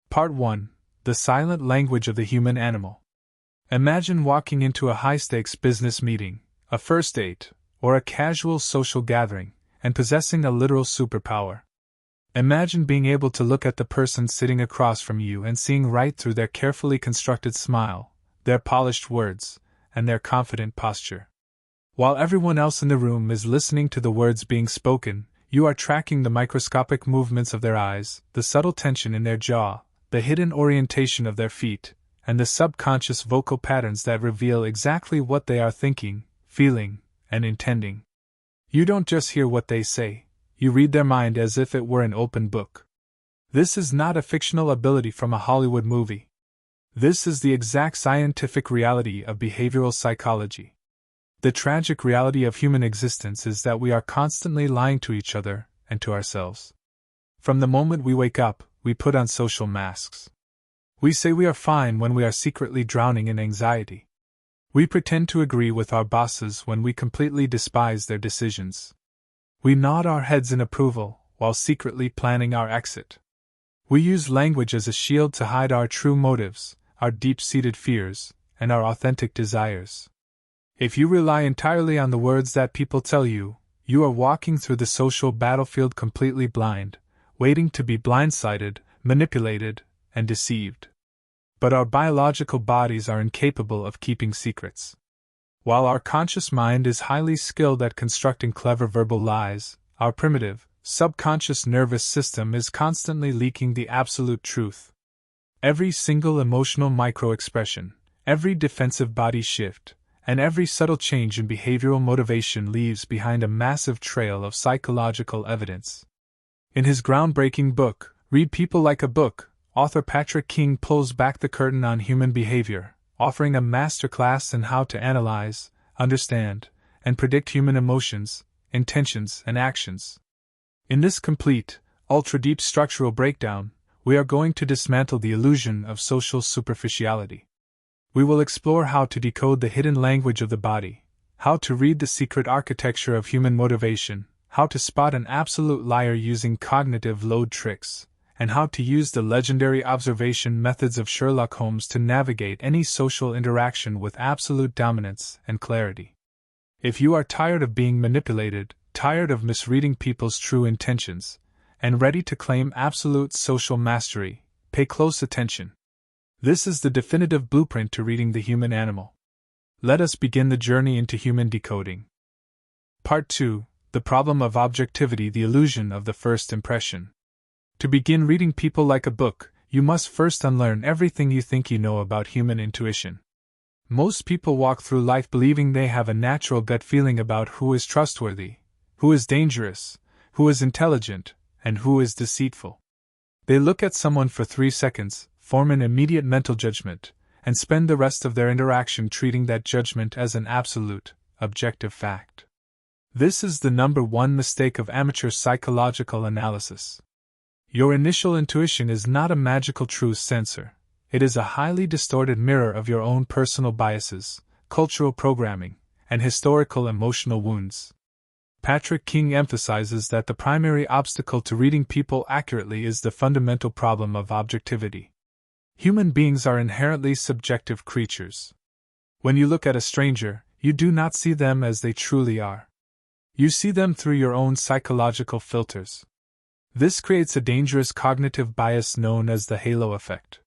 Part 1. The Silent Language of the Human Animal. Imagine walking into a high-stakes business meeting, a first date, or a casual social gathering, and possessing a literal superpower. Imagine being able to look at the person sitting across from you and seeing right through their carefully constructed smile, their polished words, and their confident posture. While everyone else in the room is listening to the words being spoken, you are tracking the microscopic movements of their eyes, the subtle tension in their jaw, the hidden orientation of their feet, and the subconscious vocal patterns that reveal exactly what they are thinking, feeling, and intending. You don't just hear what they say, you read their mind as if it were an open book. This is not a fictional ability from a Hollywood movie. This is the exact scientific reality of behavioral psychology. The tragic reality of human existence is that we are constantly lying to each other and to ourselves. From the moment we wake up, we put on social masks. We say we are fine when we are secretly drowning in anxiety. We pretend to agree with our bosses when we completely despise their decisions. We nod our heads in approval while secretly planning our exit. We use language as a shield to hide our true motives, our deep-seated fears, and our authentic desires. If you rely entirely on the words that people tell you, you are walking through the social battlefield completely blind, waiting to be blindsided, manipulated, and deceived. But our biological bodies are incapable of keeping secrets. While our conscious mind is highly skilled at constructing clever verbal lies, our primitive, subconscious nervous system is constantly leaking the absolute truth. Every single emotional micro-expression, every defensive body shift, and every subtle change in behavioral motivation leaves behind a massive trail of psychological evidence. In his groundbreaking book, Read People Like a Book, author Patrick King pulls back the curtain on human behavior, offering a masterclass in how to analyze, understand, and predict human emotions, intentions, and actions. In this complete, ultra-deep structural breakdown, we are going to dismantle the illusion of social superficiality. We will explore how to decode the hidden language of the body, how to read the secret architecture of human motivation, how to spot an absolute liar using cognitive load tricks, and how to use the legendary observation methods of Sherlock Holmes to navigate any social interaction with absolute dominance and clarity. If you are tired of being manipulated, tired of misreading people's true intentions, and ready to claim absolute social mastery, pay close attention. This is the definitive blueprint to reading the human animal. Let us begin the journey into human decoding. Part 2. The Problem of Objectivity, the Illusion of the First Impression. To begin reading people like a book, you must first unlearn everything you think you know about human intuition. Most people walk through life believing they have a natural gut feeling about who is trustworthy, who is dangerous, who is intelligent, and who is deceitful. They look at someone for 3 seconds, form an immediate mental judgment, and spend the rest of their interaction treating that judgment as an absolute, objective fact. This is the number one mistake of amateur psychological analysis. Your initial intuition is not a magical truth sensor. It is a highly distorted mirror of your own personal biases, cultural programming, and historical emotional wounds. Patrick King emphasizes that the primary obstacle to reading people accurately is the fundamental problem of objectivity. Human beings are inherently subjective creatures. When you look at a stranger, you do not see them as they truly are. You see them through your own psychological filters. This creates a dangerous cognitive bias known as the halo effect.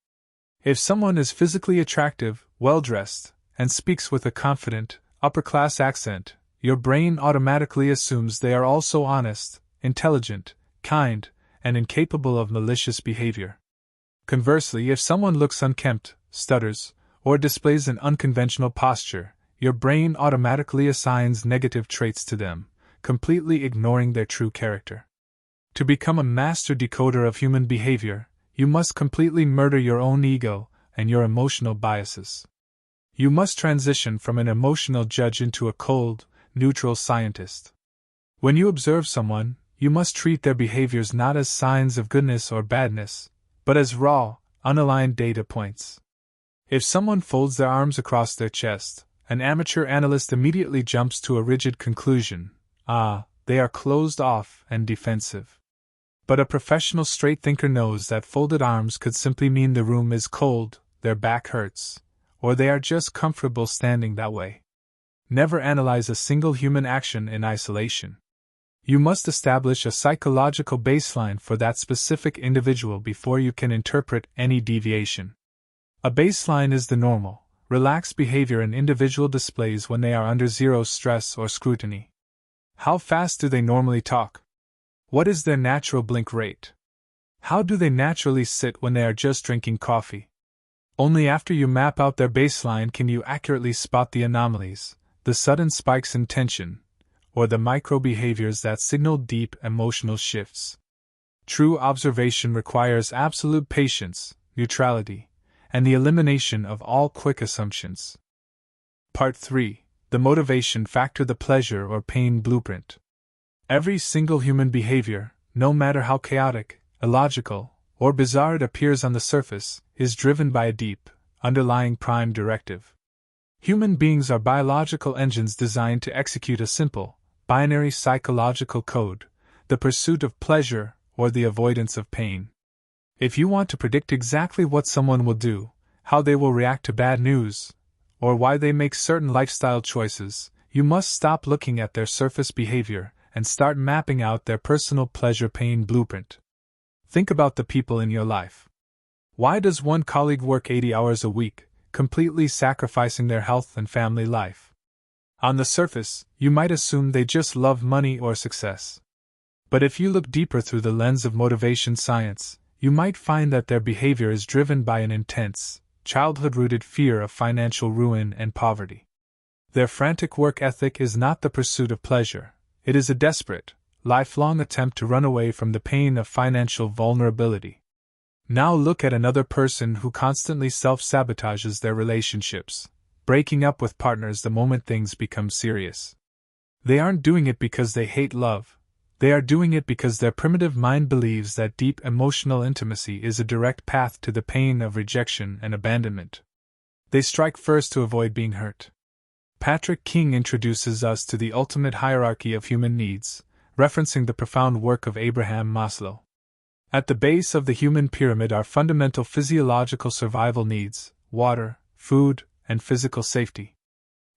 If someone is physically attractive, well-dressed, and speaks with a confident, upper-class accent, your brain automatically assumes they are also honest, intelligent, kind, and incapable of malicious behavior. Conversely, if someone looks unkempt, stutters, or displays an unconventional posture, your brain automatically assigns negative traits to them, completely ignoring their true character. To become a master decoder of human behavior, you must completely murder your own ego and your emotional biases. You must transition from an emotional judge into a cold, neutral scientist. When you observe someone, you must treat their behaviors not as signs of goodness or badness, but as raw, unaligned data points. If someone folds their arms across their chest, an amateur analyst immediately jumps to a rigid conclusion: they are closed off and defensive. But a professional straight thinker knows that folded arms could simply mean the room is cold, their back hurts, or they are just comfortable standing that way. Never analyze a single human action in isolation. You must establish a psychological baseline for that specific individual before you can interpret any deviation. A baseline is the normal, relaxed behavior an individual displays when they are under zero stress or scrutiny. How fast do they normally talk? What is their natural blink rate? How do they naturally sit when they are just drinking coffee? Only after you map out their baseline can you accurately spot the anomalies, the sudden spikes in tension, or the micro-behaviors that signal deep emotional shifts. True observation requires absolute patience, neutrality, and the elimination of all quick assumptions. Part 3. The motivation factor, the pleasure or pain blueprint. Every single human behavior, no matter how chaotic, illogical, or bizarre it appears on the surface, is driven by a deep, underlying prime directive. Human beings are biological engines designed to execute a simple, binary psychological code, the pursuit of pleasure or the avoidance of pain. If you want to predict exactly what someone will do, how they will react to bad news, or why they make certain lifestyle choices, you must stop looking at their surface behavior and start mapping out their personal pleasure-pain blueprint. Think about the people in your life. Why does one colleague work 80 hours a week, completely sacrificing their health and family life? On the surface, you might assume they just love money or success. But if you look deeper through the lens of motivation science, you might find that their behavior is driven by an intense, childhood-rooted fear of financial ruin and poverty. Their frantic work ethic is not the pursuit of pleasure, it is a desperate, lifelong attempt to run away from the pain of financial vulnerability. Now look at another person who constantly self-sabotages their relationships, breaking up with partners the moment things become serious. They aren't doing it because they hate love. They are doing it because their primitive mind believes that deep emotional intimacy is a direct path to the pain of rejection and abandonment. They strike first to avoid being hurt. Patrick King introduces us to the ultimate hierarchy of human needs, referencing the profound work of Abraham Maslow. At the base of the human pyramid are fundamental physiological survival needs: water, food, and physical safety.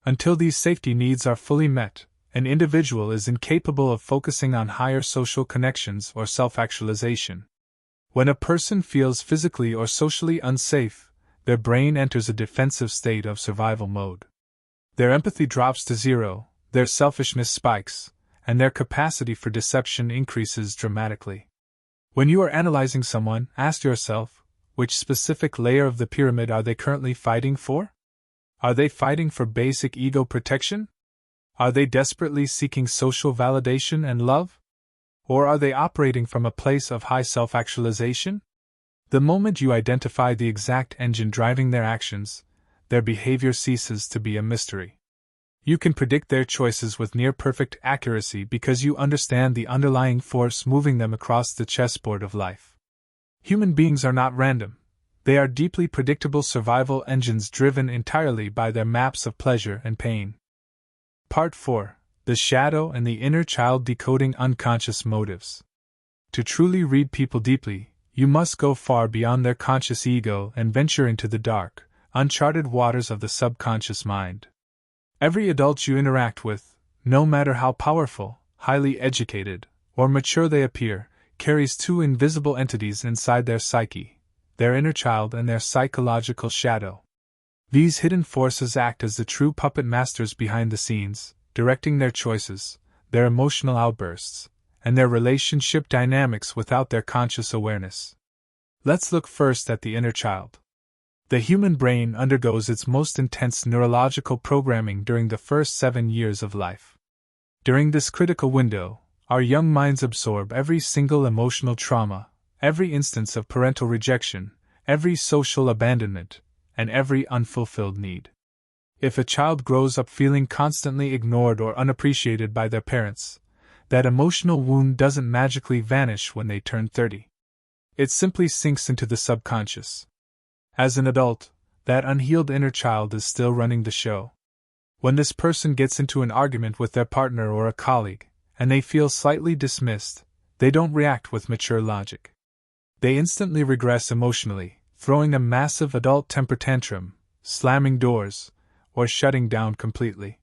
Until these safety needs are fully met, an individual is incapable of focusing on higher social connections or self-actualization. When a person feels physically or socially unsafe, their brain enters a defensive state of survival mode. Their empathy drops to zero, their selfishness spikes, and their capacity for deception increases dramatically. When you are analyzing someone, ask yourself, which specific layer of the pyramid are they currently fighting for? Are they fighting for basic ego protection? Are they desperately seeking social validation and love? Or are they operating from a place of high self-actualization? The moment you identify the exact engine driving their actions, their behavior ceases to be a mystery. You can predict their choices with near-perfect accuracy because you understand the underlying force moving them across the chessboard of life. Human beings are not random. They are deeply predictable survival engines driven entirely by their maps of pleasure and pain. Part 4. The Shadow and the Inner Child, Decoding Unconscious Motives. To truly read people deeply, you must go far beyond their conscious ego and venture into the dark, uncharted waters of the subconscious mind. Every adult you interact with, no matter how powerful, highly educated, or mature they appear, carries two invisible entities inside their psyche: their inner child and their psychological shadow. These hidden forces act as the true puppet masters behind the scenes, directing their choices, their emotional outbursts, and their relationship dynamics without their conscious awareness. Let's look first at the inner child. The human brain undergoes its most intense neurological programming during the first 7 years of life. During this critical window, our young minds absorb every single emotional trauma, every instance of parental rejection, every social abandonment, and every unfulfilled need. If a child grows up feeling constantly ignored or unappreciated by their parents, that emotional wound doesn't magically vanish when they turn 30. It simply sinks into the subconscious. As an adult, that unhealed inner child is still running the show. When this person gets into an argument with their partner or a colleague, and they feel slightly dismissed, they don't react with mature logic. They instantly regress emotionally, throwing a massive adult temper tantrum, slamming doors, or shutting down completely.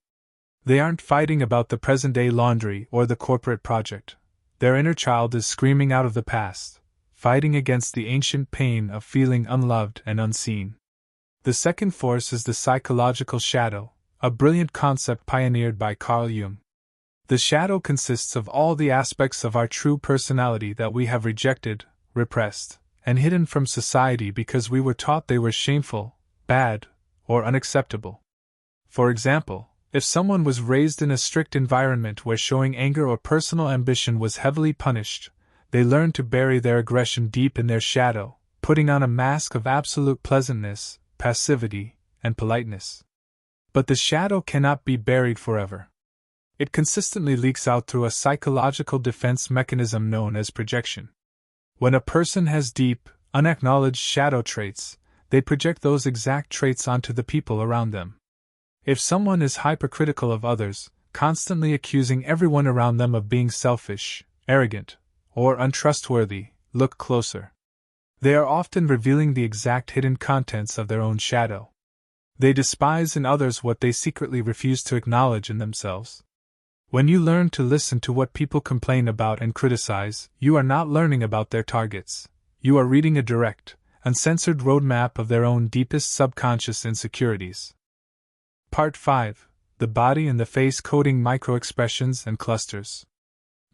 They aren't fighting about the present-day laundry or the corporate project. Their inner child is screaming out of the past, fighting against the ancient pain of feeling unloved and unseen. The second force is the psychological shadow, a brilliant concept pioneered by Carl Jung. The shadow consists of all the aspects of our true personality that we have rejected, repressed, and hidden from society because we were taught they were shameful, bad, or unacceptable. For example, if someone was raised in a strict environment where showing anger or personal ambition was heavily punished, they learned to bury their aggression deep in their shadow, putting on a mask of absolute pleasantness, passivity, and politeness. But the shadow cannot be buried forever. It consistently leaks out through a psychological defense mechanism known as projection. When a person has deep, unacknowledged shadow traits, they project those exact traits onto the people around them. If someone is hypercritical of others, constantly accusing everyone around them of being selfish, arrogant, or untrustworthy, look closer. They are often revealing the exact hidden contents of their own shadow. They despise in others what they secretly refuse to acknowledge in themselves. When you learn to listen to what people complain about and criticize, you are not learning about their targets. You are reading a direct, uncensored roadmap of their own deepest subconscious insecurities. Part 5. The Body and the Face Coding Microexpressions and Clusters.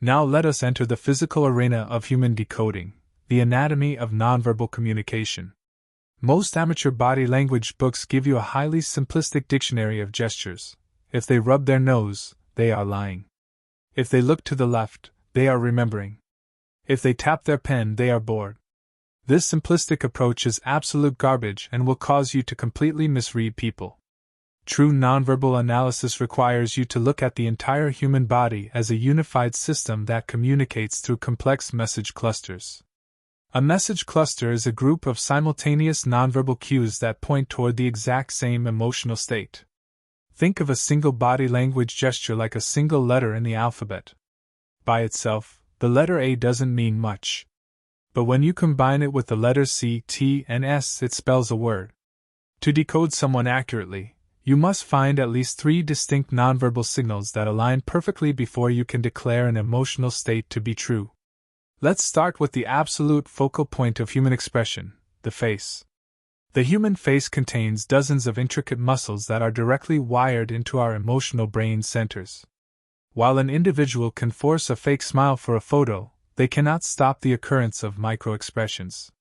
Now let us enter the physical arena of human decoding, the anatomy of nonverbal communication. Most amateur body language books give you a highly simplistic dictionary of gestures. If they rub their nose, they are lying. If they look to the left, they are remembering. If they tap their pen, they are bored. This simplistic approach is absolute garbage and will cause you to completely misread people. True nonverbal analysis requires you to look at the entire human body as a unified system that communicates through complex message clusters. A message cluster is a group of simultaneous nonverbal cues that point toward the exact same emotional state. Think of a single body language gesture like a single letter in the alphabet. By itself, the letter A doesn't mean much. But when you combine it with the letters C, T, and S, it spells a word. To decode someone accurately, you must find at least 3 distinct nonverbal signals that align perfectly before you can declare an emotional state to be true. Let's start with the absolute focal point of human expression, the face. The human face contains dozens of intricate muscles that are directly wired into our emotional brain centers. While an individual can force a fake smile for a photo, they cannot stop the occurrence of microexpressions.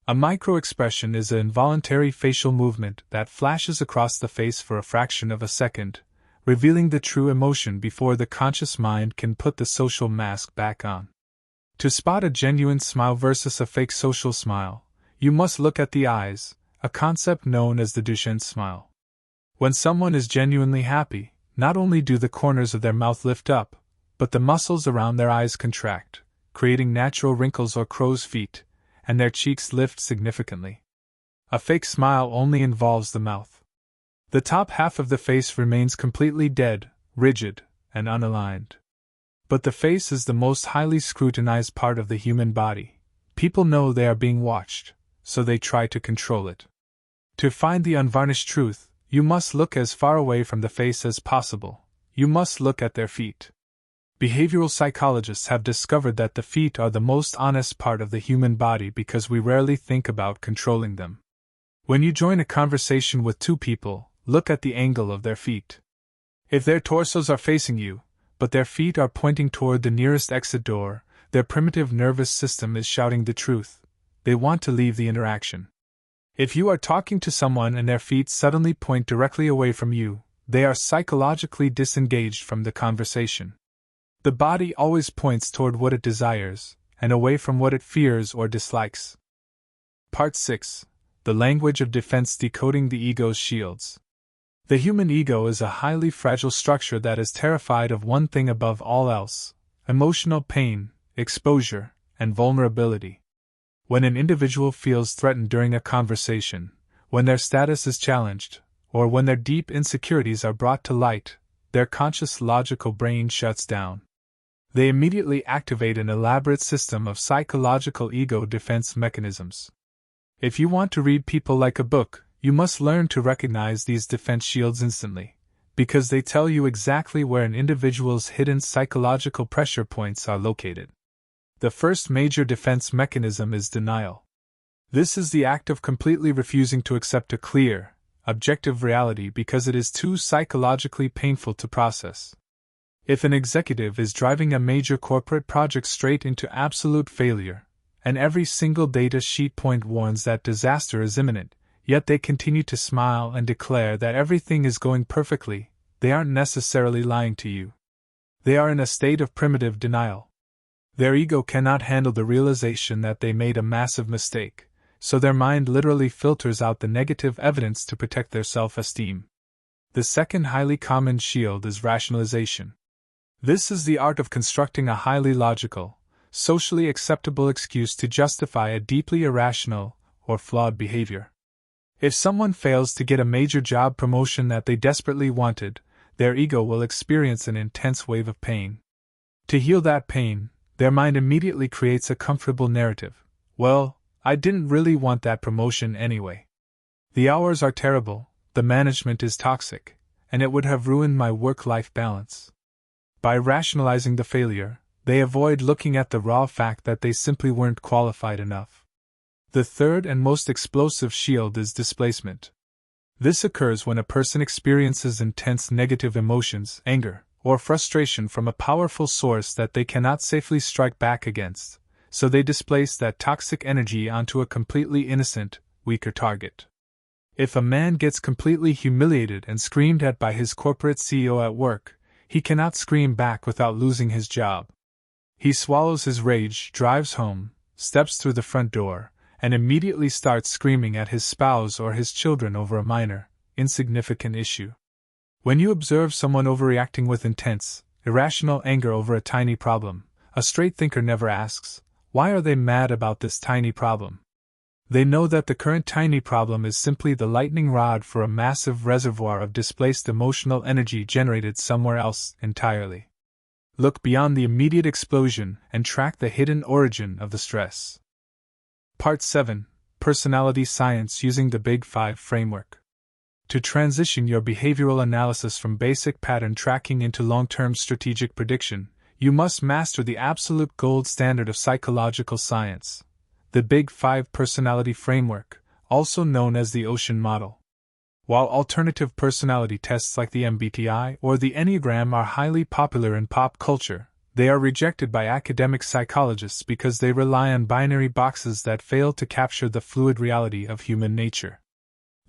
A microexpression is an involuntary facial movement that flashes across the face for a fraction of a second, revealing the true emotion before the conscious mind can put the social mask back on. To spot a genuine smile versus a fake social smile, you must look at the eyes, a concept known as the Duchenne smile. When someone is genuinely happy, not only do the corners of their mouth lift up, but the muscles around their eyes contract, creating natural wrinkles or crow's feet, and their cheeks lift significantly. A fake smile only involves the mouth. The top half of the face remains completely dead, rigid, and unaligned. But the face is the most highly scrutinized part of the human body. People know they are being watched, so they try to control it. To find the unvarnished truth, you must look as far away from the face as possible. You must look at their feet. Behavioral psychologists have discovered that the feet are the most honest part of the human body because we rarely think about controlling them. When you join a conversation with 2 people, look at the angle of their feet. If their torsos are facing you, but their feet are pointing toward the nearest exit door, their primitive nervous system is shouting the truth. They want to leave the interaction. If you are talking to someone and their feet suddenly point directly away from you, they are psychologically disengaged from the conversation. The body always points toward what it desires, and away from what it fears or dislikes. Part 6. The Language of Defense Decoding the Ego's Shields. The human ego is a highly fragile structure that is terrified of one thing above all else: emotional pain, exposure, and vulnerability. When an individual feels threatened during a conversation, when their status is challenged, or when their deep insecurities are brought to light, their conscious logical brain shuts down. They immediately activate an elaborate system of psychological ego defense mechanisms. If you want to read people like a book, you must learn to recognize these defense shields instantly, because they tell you exactly where an individual's hidden psychological pressure points are located. The first major defense mechanism is denial. This is the act of completely refusing to accept a clear, objective reality because it is too psychologically painful to process. If an executive is driving a major corporate project straight into absolute failure, and every single data sheet point warns that disaster is imminent, yet they continue to smile and declare that everything is going perfectly, they aren't necessarily lying to you. They are in a state of primitive denial. Their ego cannot handle the realization that they made a massive mistake, so their mind literally filters out the negative evidence to protect their self-esteem. The second highly common shield is rationalization. This is the art of constructing a highly logical, socially acceptable excuse to justify a deeply irrational or flawed behavior. If someone fails to get a major job promotion that they desperately wanted, their ego will experience an intense wave of pain. To heal that pain, their mind immediately creates a comfortable narrative. Well, I didn't really want that promotion anyway. The hours are terrible, the management is toxic, and it would have ruined my work-life balance. By rationalizing the failure, they avoid looking at the raw fact that they simply weren't qualified enough. The third and most explosive shield is displacement. This occurs when a person experiences intense negative emotions, anger, or frustration from a powerful source that they cannot safely strike back against, so they displace that toxic energy onto a completely innocent, weaker target. If a man gets completely humiliated and screamed at by his corporate CEO at work, he cannot scream back without losing his job. He swallows his rage, drives home, steps through the front door, and immediately starts screaming at his spouse or his children over a minor, insignificant issue. When you observe someone overreacting with intense, irrational anger over a tiny problem, a straight thinker never asks, why are they mad about this tiny problem? They know that the current tiny problem is simply the lightning rod for a massive reservoir of displaced emotional energy generated somewhere else entirely. Look beyond the immediate explosion and track the hidden origin of the stress. Part 7. Personality Science using the Big Five Framework. To transition your behavioral analysis from basic pattern tracking into long-term strategic prediction, you must master the absolute gold standard of psychological science, the Big Five Personality Framework, also known as the Ocean Model. While alternative personality tests like the MBTI or the Enneagram are highly popular in pop culture, they are rejected by academic psychologists because they rely on binary boxes that fail to capture the fluid reality of human nature.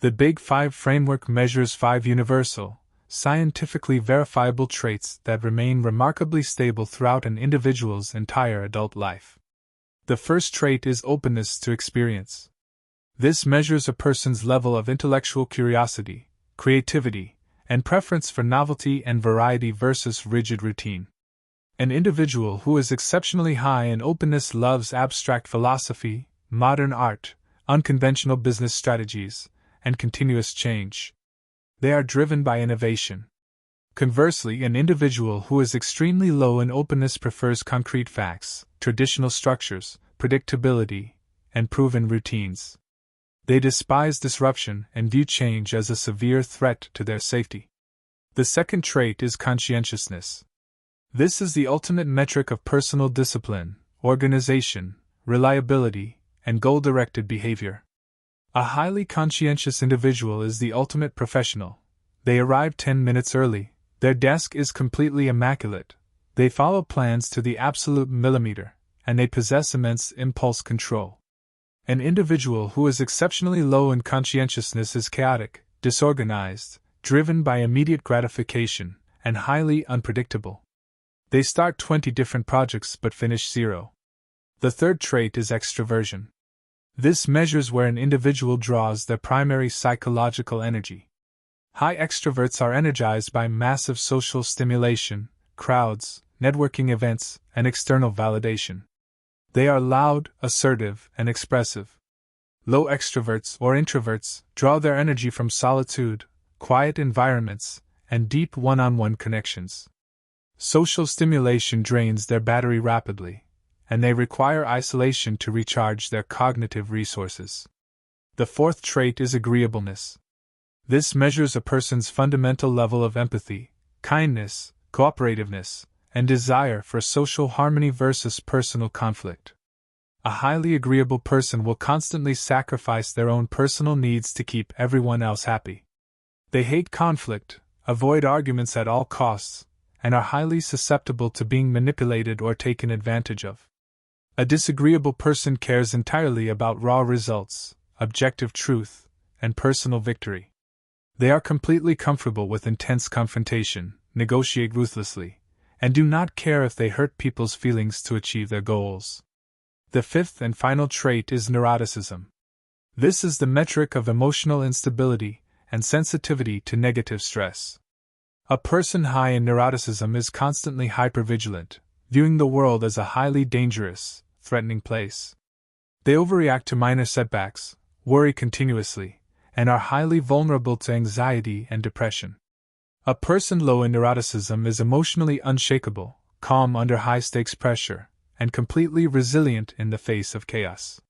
The Big Five framework measures 5 universal, scientifically verifiable traits that remain remarkably stable throughout an individual's entire adult life. The first trait is openness to experience. This measures a person's level of intellectual curiosity, creativity, and preference for novelty and variety versus rigid routine. An individual who is exceptionally high in openness loves abstract philosophy, modern art, unconventional business strategies, and continuous change. They are driven by innovation. Conversely, an individual who is extremely low in openness prefers concrete facts, traditional structures, predictability, and proven routines. They despise disruption and view change as a severe threat to their safety. The second trait is conscientiousness. This is the ultimate metric of personal discipline, organization, reliability, and goal-directed behavior. A highly conscientious individual is the ultimate professional. They arrive 10 minutes early, their desk is completely immaculate, they follow plans to the absolute millimeter, and they possess immense impulse control. An individual who is exceptionally low in conscientiousness is chaotic, disorganized, driven by immediate gratification, and highly unpredictable. They start 20 different projects but finish 0. The third trait is extroversion. This measures where an individual draws their primary psychological energy. High extroverts are energized by massive social stimulation, crowds, networking events, and external validation. They are loud, assertive, and expressive. Low extroverts or introverts draw their energy from solitude, quiet environments, and deep one-on-one connections. Social stimulation drains their battery rapidly, and they require isolation to recharge their cognitive resources. The fourth trait is agreeableness. This measures a person's fundamental level of empathy, kindness, cooperativeness, and desire for social harmony versus personal conflict. A highly agreeable person will constantly sacrifice their own personal needs to keep everyone else happy. They hate conflict, avoid arguments at all costs, and are highly susceptible to being manipulated or taken advantage of. A disagreeable person cares entirely about raw results, objective truth, and personal victory. They are completely comfortable with intense confrontation, negotiate ruthlessly, and do not care if they hurt people's feelings to achieve their goals. The fifth and final trait is neuroticism. This is the metric of emotional instability and sensitivity to negative stress. A person high in neuroticism is constantly hypervigilant, viewing the world as a highly dangerous, threatening place. They overreact to minor setbacks, worry continuously, and are highly vulnerable to anxiety and depression. A person low in neuroticism is emotionally unshakable, calm under high-stakes pressure, and completely resilient in the face of chaos.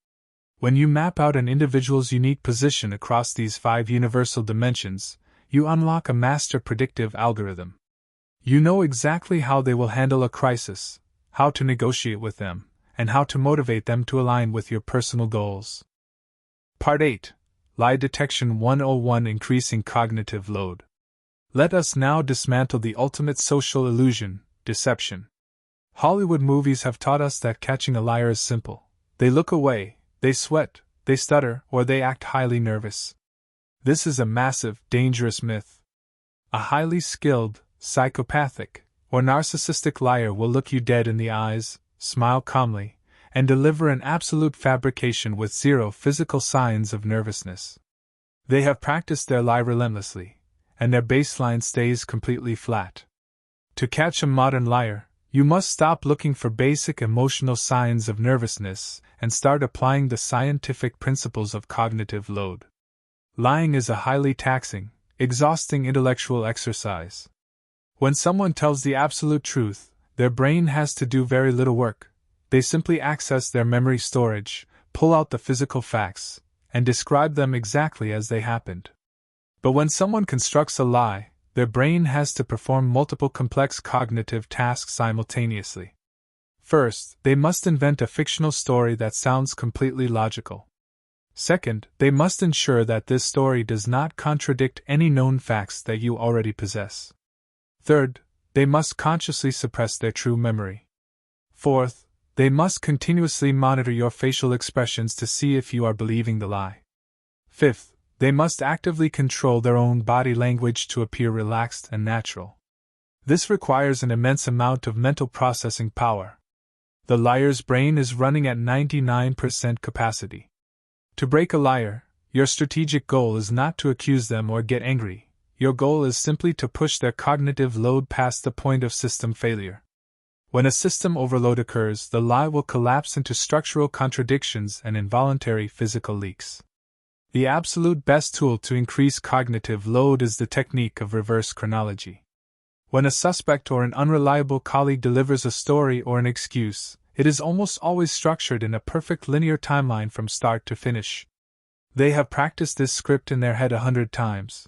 When you map out an individual's unique position across these 5 universal dimensions, you unlock a master predictive algorithm. You know exactly how they will handle a crisis, how to negotiate with them, and how to motivate them to align with your personal goals. Part 8. Lie Detection 101: Increasing Cognitive Load. Let us now dismantle the ultimate social illusion, deception. Hollywood movies have taught us that catching a liar is simple. They look away, they sweat, they stutter, or they act highly nervous. This is a massive, dangerous myth. A highly skilled, psychopathic, or narcissistic liar will look you dead in the eyes, smile calmly, and deliver an absolute fabrication with zero physical signs of nervousness. They have practiced their lie relentlessly, and their baseline stays completely flat. To catch a modern liar, you must stop looking for basic emotional signs of nervousness and start applying the scientific principles of cognitive load. Lying is a highly taxing, exhausting intellectual exercise. When someone tells the absolute truth, their brain has to do very little work. They simply access their memory storage, pull out the physical facts, and describe them exactly as they happened. But when someone constructs a lie, their brain has to perform multiple complex cognitive tasks simultaneously. First, they must invent a fictional story that sounds completely logical. Second, they must ensure that this story does not contradict any known facts that you already possess. Third, they must consciously suppress their true memory. Fourth, they must continuously monitor your facial expressions to see if you are believing the lie. Fifth, they must actively control their own body language to appear relaxed and natural. This requires an immense amount of mental processing power. The liar's brain is running at 99% capacity. To break a liar, your strategic goal is not to accuse them or get angry. Your goal is simply to push their cognitive load past the point of system failure. When a system overload occurs, the lie will collapse into structural contradictions and involuntary physical leaks. The absolute best tool to increase cognitive load is the technique of reverse chronology. When a suspect or an unreliable colleague delivers a story or an excuse, it is almost always structured in a perfect linear timeline from start to finish. They have practiced this script in their head 100 times.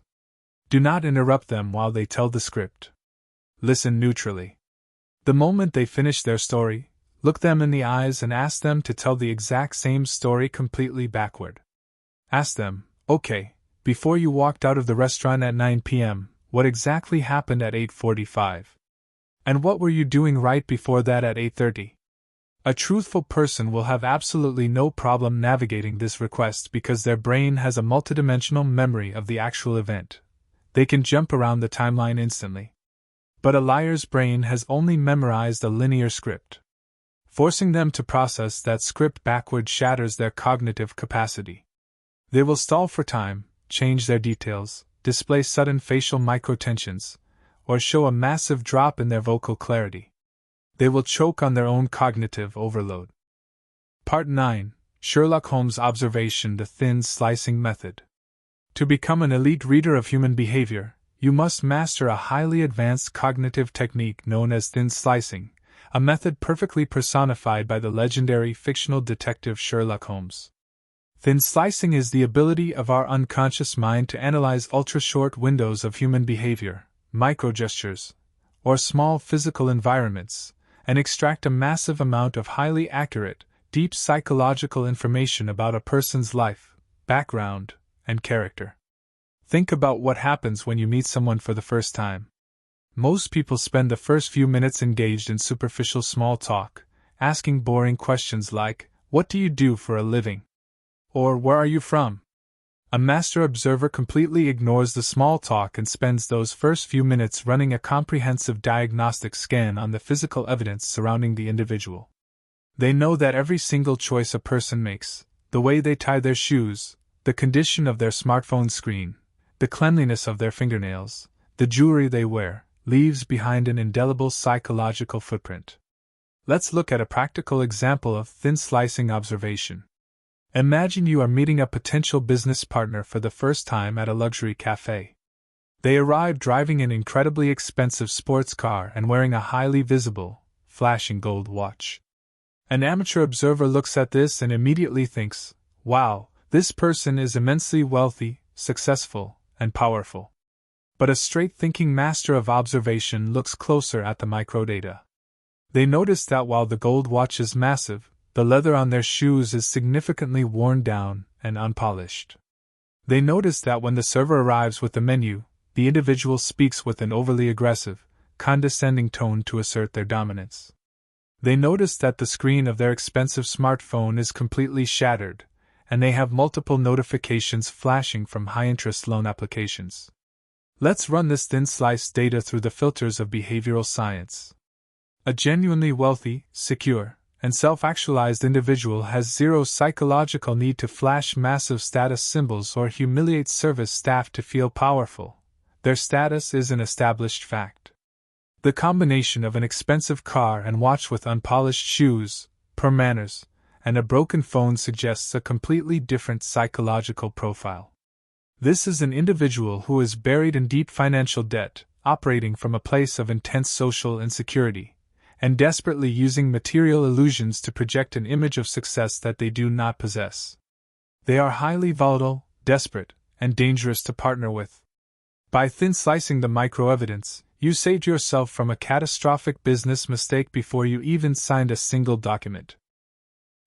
Do not interrupt them while they tell the script. Listen neutrally. The moment they finish their story, look them in the eyes and ask them to tell the exact same story completely backward. Ask them, okay, before you walked out of the restaurant at 9 p.m., what exactly happened at 8:45? And what were you doing right before that at 8:30? A truthful person will have absolutely no problem navigating this request because their brain has a multidimensional memory of the actual event. They can jump around the timeline instantly. But a liar's brain has only memorized a linear script. Forcing them to process that script backward shatters their cognitive capacity. They will stall for time, change their details, display sudden facial microtensions, or show a massive drop in their vocal clarity. They will choke on their own cognitive overload. Part 9. Sherlock Holmes' Observation: The Thin Slicing Method. To become an elite reader of human behavior, you must master a highly advanced cognitive technique known as thin slicing, a method perfectly personified by the legendary fictional detective Sherlock Holmes. Thin slicing is the ability of our unconscious mind to analyze ultra-short windows of human behavior, microgestures, or small physical environments, and extract a massive amount of highly accurate, deep psychological information about a person's life, background, and character. Think about what happens when you meet someone for the first time. Most people spend the first few minutes engaged in superficial small talk, asking boring questions like, "What do you do for a living?" or "Where are you from?" A master observer completely ignores the small talk and spends those first few minutes running a comprehensive diagnostic scan on the physical evidence surrounding the individual. They know that every single choice a person makes, the way they tie their shoes, the condition of their smartphone screen, the cleanliness of their fingernails, the jewelry they wear, leaves behind an indelible psychological footprint. Let's look at a practical example of thin slicing observation. Imagine you are meeting a potential business partner for the first time at a luxury cafe. They arrive driving an incredibly expensive sports car and wearing a highly visible, flashing gold watch. An amateur observer looks at this and immediately thinks, "Wow, this person is immensely wealthy, successful, and powerful." But a straight-thinking master of observation looks closer at the microdata. They notice that while the gold watch is massive, the leather on their shoes is significantly worn down and unpolished. They notice that when the server arrives with the menu, the individual speaks with an overly aggressive, condescending tone to assert their dominance. They notice that the screen of their expensive smartphone is completely shattered, and they have multiple notifications flashing from high-interest loan applications. Let's run this thin-sliced data through the filters of behavioral science. A genuinely wealthy, secure, and self-actualized individual has zero psychological need to flash massive status symbols or humiliate service staff to feel powerful. Their status is an established fact. The combination of an expensive car and watch with unpolished shoes, poor manners, and a broken phone suggests a completely different psychological profile. This is an individual who is buried in deep financial debt, operating from a place of intense social insecurity, and desperately using material illusions to project an image of success that they do not possess. They are highly volatile, desperate, and dangerous to partner with. By thin slicing the microevidence, you saved yourself from a catastrophic business mistake before you even signed a single document.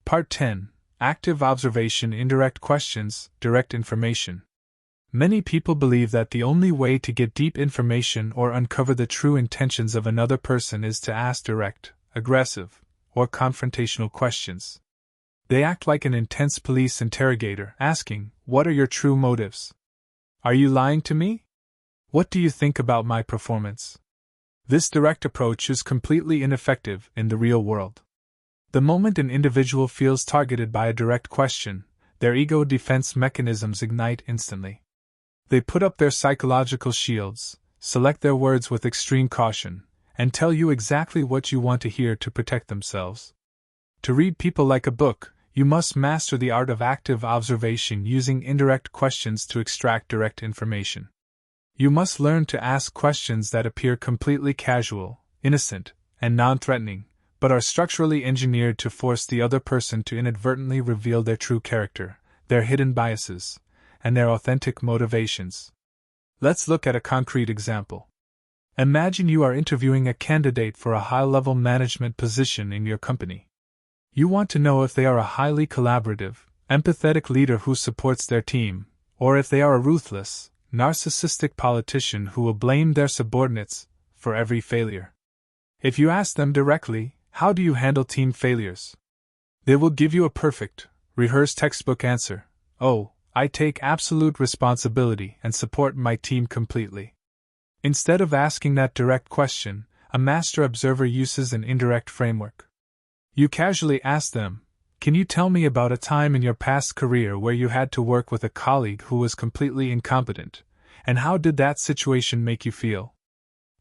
Part 10. Active Observation, Indirect Questions, Direct Information. Many people believe that the only way to get deep information or uncover the true intentions of another person is to ask direct, aggressive, or confrontational questions. They act like an intense police interrogator, asking, "What are your true motives? Are you lying to me? What do you think about my performance?" This direct approach is completely ineffective in the real world. The moment an individual feels targeted by a direct question, their ego defense mechanisms ignite instantly. They put up their psychological shields, select their words with extreme caution, and tell you exactly what you want to hear to protect themselves. To read people like a book, you must master the art of active observation using indirect questions to extract direct information. You must learn to ask questions that appear completely casual, innocent, and non-threatening, but are structurally engineered to force the other person to inadvertently reveal their true character, their hidden biases, and their authentic motivations. Let's look at a concrete example. Imagine you are interviewing a candidate for a high-level management position in your company. You want to know if they are a highly collaborative, empathetic leader who supports their team, or if they are a ruthless, narcissistic politician who will blame their subordinates for every failure. If you ask them directly, "How do you handle team failures?" they will give you a perfect, rehearsed textbook answer. "Oh, I take absolute responsibility and support my team completely." Instead of asking that direct question, a master observer uses an indirect framework. You casually ask them, "Can you tell me about a time in your past career where you had to work with a colleague who was completely incompetent, and how did that situation make you feel?"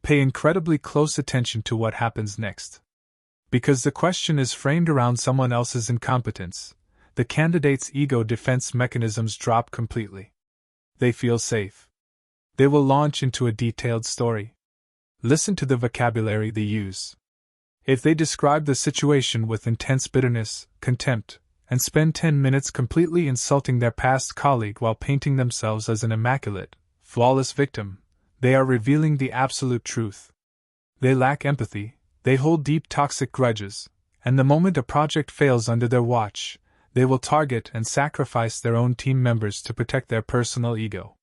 Pay incredibly close attention to what happens next. Because the question is framed around someone else's incompetence, the candidate's ego defense mechanisms drop completely. They feel safe. They will launch into a detailed story. Listen to the vocabulary they use. If they describe the situation with intense bitterness, contempt, and spend 10 minutes completely insulting their past colleague while painting themselves as an immaculate, flawless victim, they are revealing the absolute truth. They lack empathy, they hold deep toxic grudges, and the moment a project fails under their watch, they will target and sacrifice their own team members to protect their personal ego.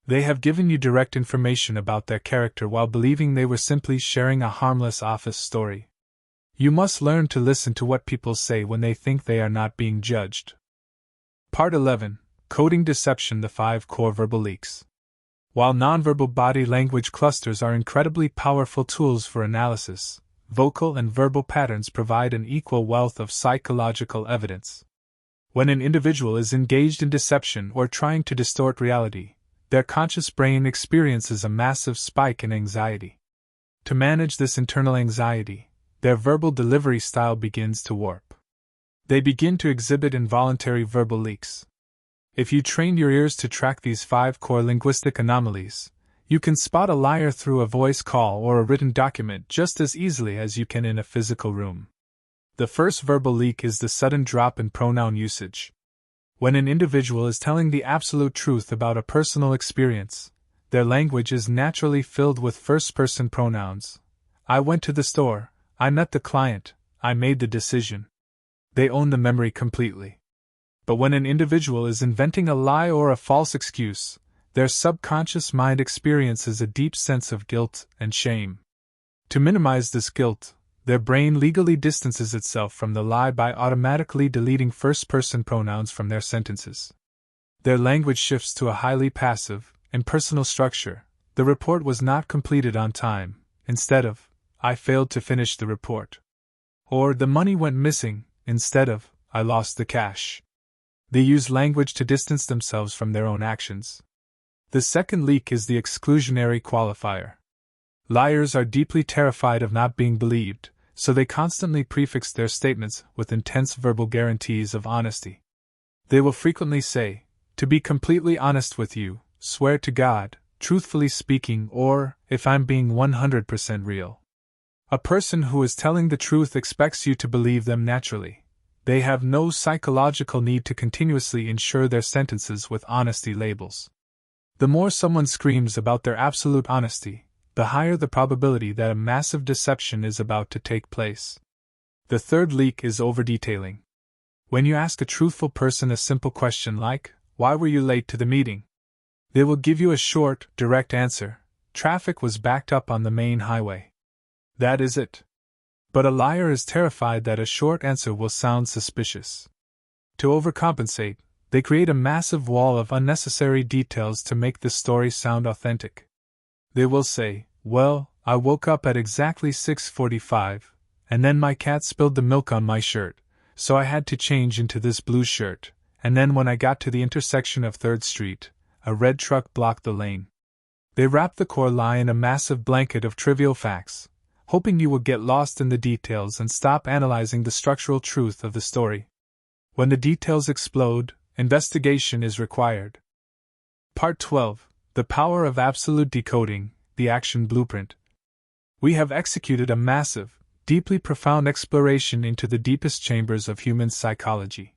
They have given you direct information about their character while believing they were simply sharing a harmless office story. You must learn to listen to what people say when they think they are not being judged. Part 11. Coding Deception: The 5 Core Verbal Leaks. While nonverbal body language clusters are incredibly powerful tools for analysis, vocal and verbal patterns provide an equal wealth of psychological evidence. When an individual is engaged in deception or trying to distort reality, their conscious brain experiences a massive spike in anxiety. To manage this internal anxiety, their verbal delivery style begins to warp. They begin to exhibit involuntary verbal leaks. If you train your ears to track these 5 core linguistic anomalies, you can spot a liar through a voice call or a written document just as easily as you can in a physical room. The first verbal leak is the sudden drop in pronoun usage. When an individual is telling the absolute truth about a personal experience, their language is naturally filled with first-person pronouns. I went to the store, I met the client, I made the decision. They own the memory completely. But when an individual is inventing a lie or a false excuse, their subconscious mind experiences a deep sense of guilt and shame. To minimize this guilt, their brain legally distances itself from the lie by automatically deleting first-person pronouns from their sentences. Their language shifts to a highly passive, impersonal structure. The report was not completed on time, instead of, I failed to finish the report. Or the money went missing, instead of, I lost the cash. They use language to distance themselves from their own actions. The second leak is the exclusionary qualifier. Liars are deeply terrified of not being believed, so they constantly prefix their statements with intense verbal guarantees of honesty. They will frequently say, to be completely honest with you, swear to God, truthfully speaking, or, if I'm being 100% real. A person who is telling the truth expects you to believe them naturally. They have no psychological need to continuously ensure their sentences with honesty labels. The more someone screams about their absolute honesty, the higher the probability that a massive deception is about to take place. The third leak is overdetailing. When you ask a truthful person a simple question like, why were you late to the meeting? They will give you a short, direct answer. Traffic was backed up on the main highway. That is it. But a liar is terrified that a short answer will sound suspicious. To overcompensate, they create a massive wall of unnecessary details to make the story sound authentic. They will say, well, I woke up at exactly 6:45, and then my cat spilled the milk on my shirt, so I had to change into this blue shirt, and then when I got to the intersection of 3rd Street, a red truck blocked the lane. They wrap the core lie in a massive blanket of trivial facts, hoping you will get lost in the details and stop analyzing the structural truth of the story. When the details explode, investigation is required. Part 12. The Power of Absolute Decoding, the Action Blueprint. We have executed a massive, deeply profound exploration into the deepest chambers of human psychology.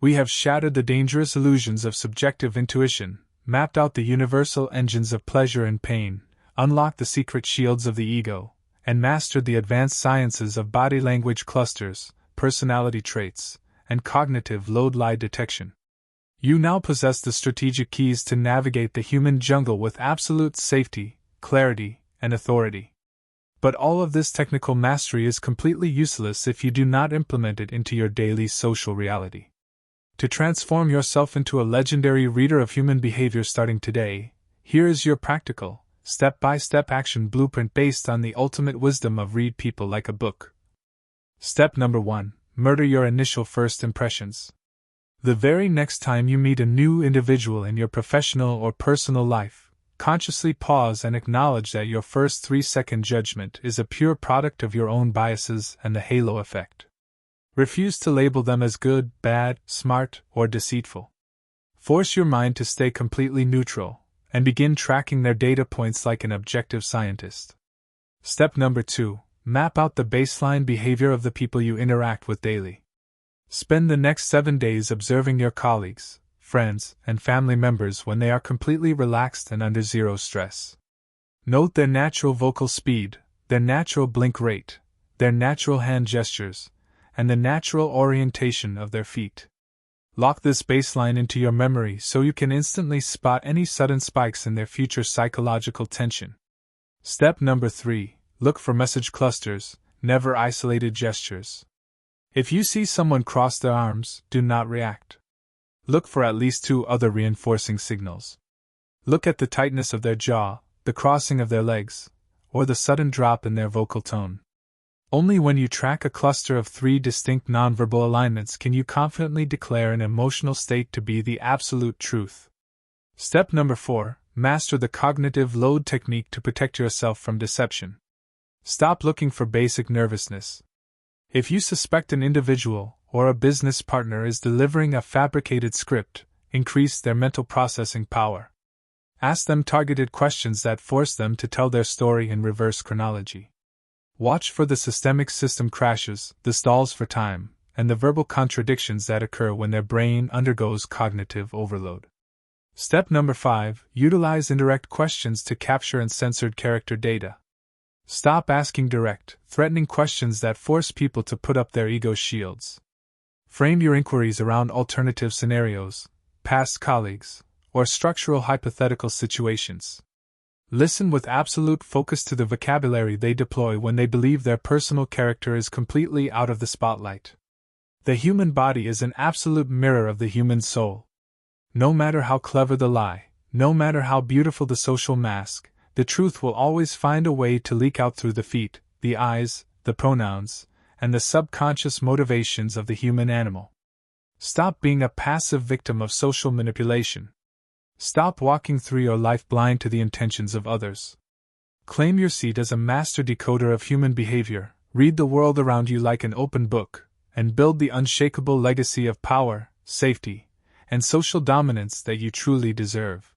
We have shattered the dangerous illusions of subjective intuition, mapped out the universal engines of pleasure and pain, unlocked the secret shields of the ego, and mastered the advanced sciences of body language clusters, personality traits, and cognitive load-lie detection. You now possess the strategic keys to navigate the human jungle with absolute safety, clarity, and authority. But all of this technical mastery is completely useless if you do not implement it into your daily social reality. To transform yourself into a legendary reader of human behavior starting today, here is your practical, step-by-step action blueprint based on the ultimate wisdom of read people like a book. Step number 1. Murder your initial first impressions. The very next time you meet a new individual in your professional or personal life, consciously pause and acknowledge that your first 3-second judgment is a pure product of your own biases and the halo effect. Refuse to label them as good, bad, smart, or deceitful. Force your mind to stay completely neutral, and begin tracking their data points like an objective scientist. Step number 2. Map out the baseline behavior of the people you interact with daily. Spend the next 7 days observing your colleagues, friends, and family members when they are completely relaxed and under zero stress. Note their natural vocal speed, their natural blink rate, their natural hand gestures, and the natural orientation of their feet. Lock this baseline into your memory so you can instantly spot any sudden spikes in their future psychological tension. Step number 3. Look for message clusters, never isolated gestures. If you see someone cross their arms, do not react. Look for at least 2 other reinforcing signals. Look at the tightness of their jaw, the crossing of their legs, or the sudden drop in their vocal tone. Only when you track a cluster of 3 distinct nonverbal alignments can you confidently declare an emotional state to be the absolute truth. Step number 4. Master the cognitive load technique to protect yourself from deception. Stop looking for basic nervousness. If you suspect an individual or a business partner is delivering a fabricated script, increase their mental processing power. Ask them targeted questions that force them to tell their story in reverse chronology. Watch for the systemic system crashes, the stalls for time, and the verbal contradictions that occur when their brain undergoes cognitive overload. Step number 5. Utilize indirect questions to capture uncensored character data. Stop asking direct, threatening questions that force people to put up their ego shields. Frame your inquiries around alternative scenarios, past colleagues, or structural hypothetical situations. Listen with absolute focus to the vocabulary they deploy when they believe their personal character is completely out of the spotlight. The human body is an absolute mirror of the human soul. No matter how clever the lie, no matter how beautiful the social mask, the truth will always find a way to leak out through the feet, the eyes, the pronouns, and the subconscious motivations of the human animal. Stop being a passive victim of social manipulation. Stop walking through your life blind to the intentions of others. Claim your seat as a master decoder of human behavior, read the world around you like an open book, and build the unshakable legacy of power, safety, and social dominance that you truly deserve.